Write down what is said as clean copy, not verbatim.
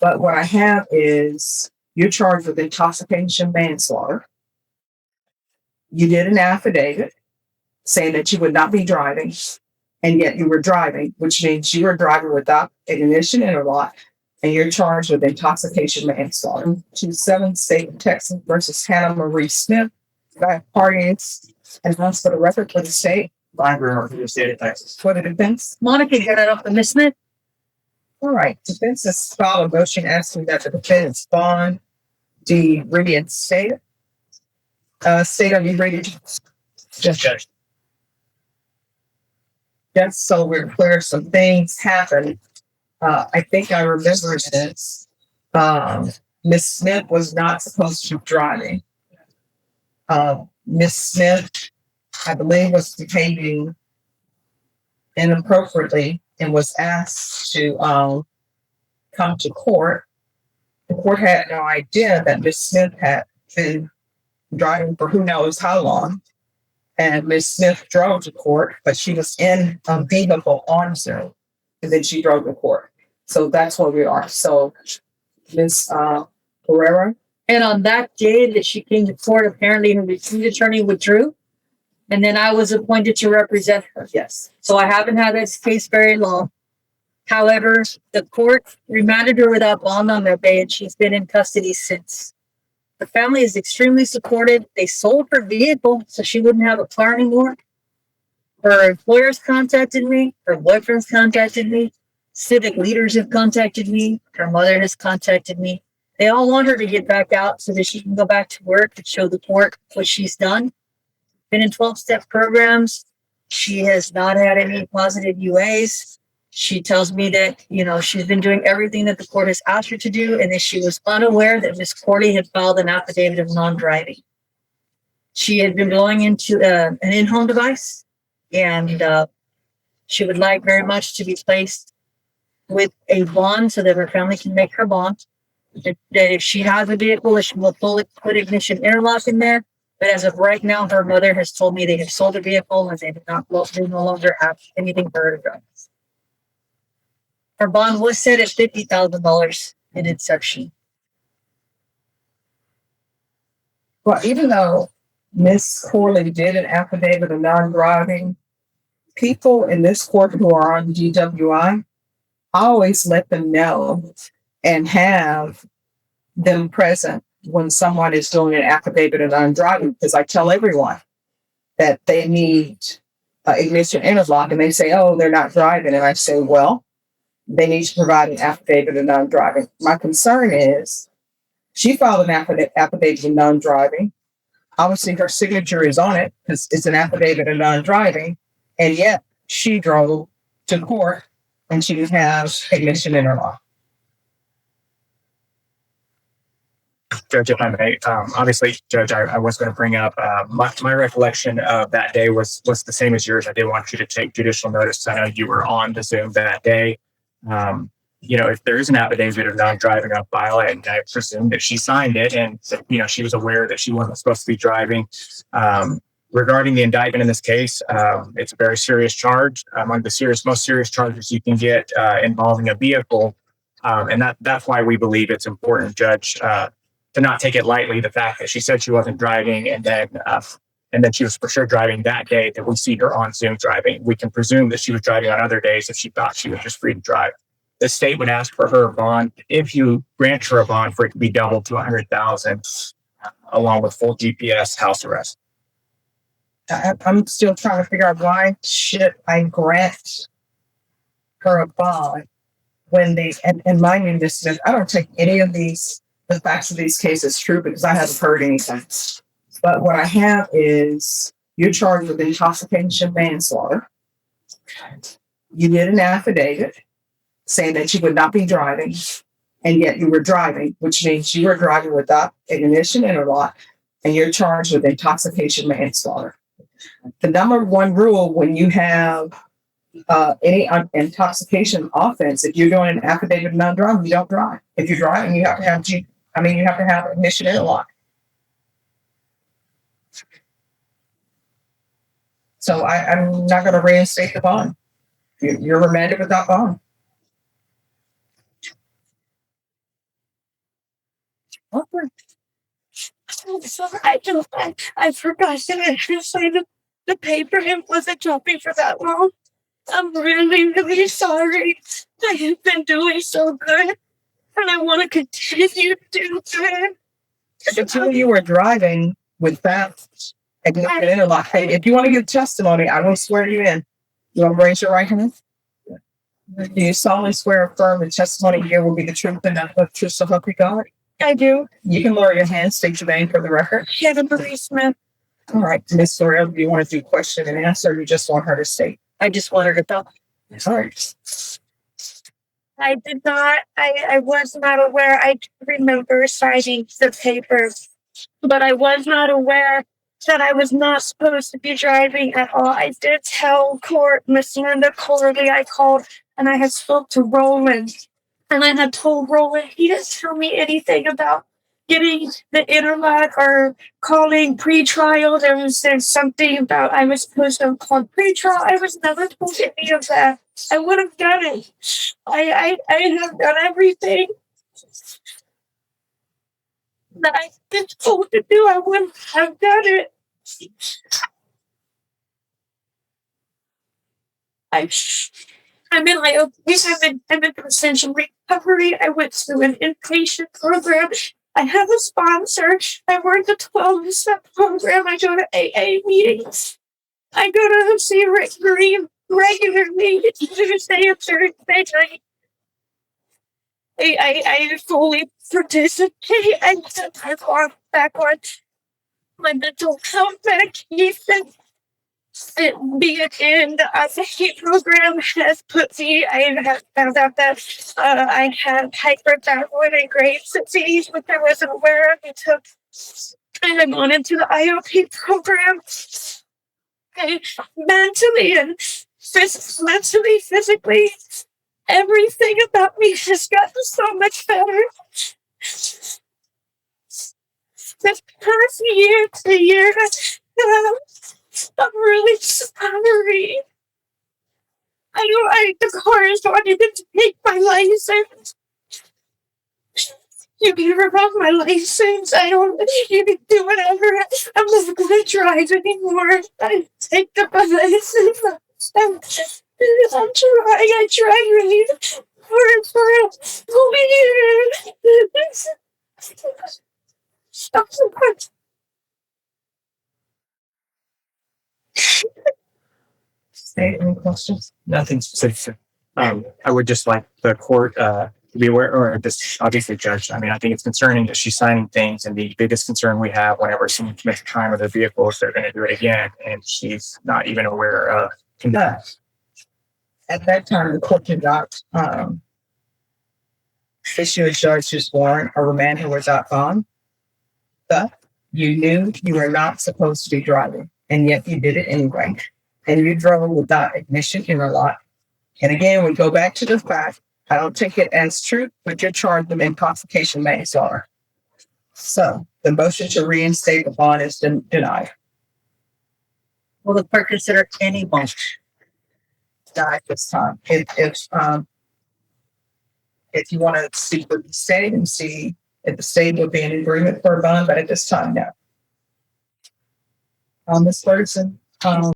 But what I have is you're charged with intoxication manslaughter. You did an affidavit saying that you would not be driving, and yet you were driving, which means you were driving without ignition interlock, and you're charged with intoxication manslaughter. 27 State of Texas versus Hannah Marie Smith. That parties and runs for the record for the state. Library for the state of Texas. For the defense. Monica, get it off the Miss Smith. All right. Defense has filed a motion asking that the defendant's bond be reinstated. State, are you ready to Judge. Just so we're clear, some things happen. I think I remember this. Miss Smith was not supposed to be driving. Miss Smith, I believe, was behaving inappropriately and was asked to come to court. The court had no idea that Miss Smith had been driving for who knows how long. And Miss Smith drove to court, but she was in a vehicle on Zoom, and then she drove to court. So that's where we are. So Miss Herrera. And on that day that she came to court, apparently her defense attorney withdrew. And then I was appointed to represent her. Yes. So I haven't had this case very long. However, the court remanded her without bond on their bay, and she's been in custody since. The family is extremely supportive. They sold her vehicle so she wouldn't have a car anymore. Her employers contacted me. Her boyfriend's contacted me. Civic leaders have contacted me. Her mother has contacted me. They all want her to get back out so that she can go back to work and show the court what she's done. Been in 12-step programs. She has not had any positive UAs. She tells me that, she's been doing everything that the court has asked her to do, and that she was unaware that Ms. Corley had filed an affidavit of non-driving. She had been blowing into an in-home device, and she would like very much to be placed with a bond so that her family can make her bond. That if she has a vehicle, she will put ignition interlock in there. But as of right now, her mother has told me they have sold the vehicle and they no longer have anything for her to drive. Her bond was set at $50,000 in inception. Well, even though Miss Corley did an affidavit of non-driving, people in this court who are on DWI, I always let them know and have them present when someone is doing an affidavit of non-driving, because I tell everyone that they need ignition interlock, and they say, oh, they're not driving. And I say, well, they need to provide an affidavit of non-driving. My concern is she filed an affidavit of non-driving. Obviously, her signature is on it because it's an affidavit of non-driving, and yet she drove to court and she didn't have ignition interlock. Judge, if I may, obviously, Judge, I was going to bring up my recollection of that day was the same as yours. I did want you to take judicial notice. I know you were on the Zoom that day. If there is an affidavit of non-driving on file, and I presume that she signed it, and she was aware that she wasn't supposed to be driving. Regarding the indictment in this case, it's a very serious charge, among the most serious charges you can get involving a vehicle, and that's why we believe it's important, Judge, to not take it lightly. The fact that she said she wasn't driving, and then she was for sure driving that day that we see her on Zoom driving. We can presume that she was driving on other days if she thought she was just free to drive. The state would ask for her bond. If you grant her a bond, for it to be doubled to $100,000, along with full GPS house arrest. I'm still trying to figure out why should I grant her a bond when and mind you, this is, I don't take any of the facts of these cases true because I haven't heard anything. But what I have is you're charged with intoxication manslaughter. You did an affidavit saying that you would not be driving, and yet you were driving, which means you were driving without ignition interlock, and you're charged with intoxication manslaughter. The number one rule when you have any intoxication offense, if you're doing an affidavit of non-driving, you don't drive. If you're driving, you have to have you have to have ignition interlock. So I'm not going to reinstate the bond. You're remanded without bond. I'm sorry. I forgot to say the paper. It wasn't jumping for that long. I'm really, really sorry. I have been doing so good, and I want to continue to do good. Until you were driving with that ignited interlock. Hey, if you want to give testimony, I will swear you in. You want to raise your right hand? Do you solemnly swear or affirm the testimony you give will be the truth and nothing but the truth so help you God? I do. You can lower your hand, state your name for the record. Kevin Marie Smith. All right, Miss Sorrell, do you want to do question and answer, or you just want her to state? I just want her to tell. All right. I did not. I was not aware. I remember signing the paper, but I was not aware that I was not supposed to be driving at all. I did tell Miss Linda Corley. I called and I had spoke to Roland, and I had told Roland he didn't tell me anything about getting the interlock or calling pre-trial. There's something about I was supposed to have called pre-trial. I was never told any of that. I would have done it. I have done everything that I've been told to do. I wouldn't have done it. I'm in essential recovery. I went through an inpatient program. I have a sponsor. I work the 12-step program. I go to AA meetings. I go to see Rick Green regularly. Tuesday and Thursday. I fully participate. I put my back on my mental health medication. Being in the ICT program has put me. I have found out that I have hyperthyroid and Graves' disease, which I wasn't aware of. And I'm on into the IOP program. Mentally, physically, everything about me has gotten so much better. This past year, I'm really sorry. The cars wanted to take my license. You can revoke my license. You can do whatever. I'm not going to drive anymore. I take up my license. I'm trying. I tried really for a whole year. Stop so much. Any questions? Nothing specific. I would just like the court to be aware, or this obviously judge. I mean, I think it's concerning that she's signing things, and the biggest concern we have whenever someone commits a crime with a vehicle is they're going to do it again, and she's not even aware of that. At that time, the court did not issue a judge's warrant or remand her without bond. But you knew you were not supposed to be driving, and yet you did it anyway. And you drove without ignition interlock. And again, we go back to the fact, I don't take it as truth, but you're charged with intoxication manslaughter. So the motion to reinstate the bond is denied. Will the court consider any bond? Denied this time. If you want to speak with the state and see if the state will be in agreement for a bond, but at this time, no. Ms. Ferguson,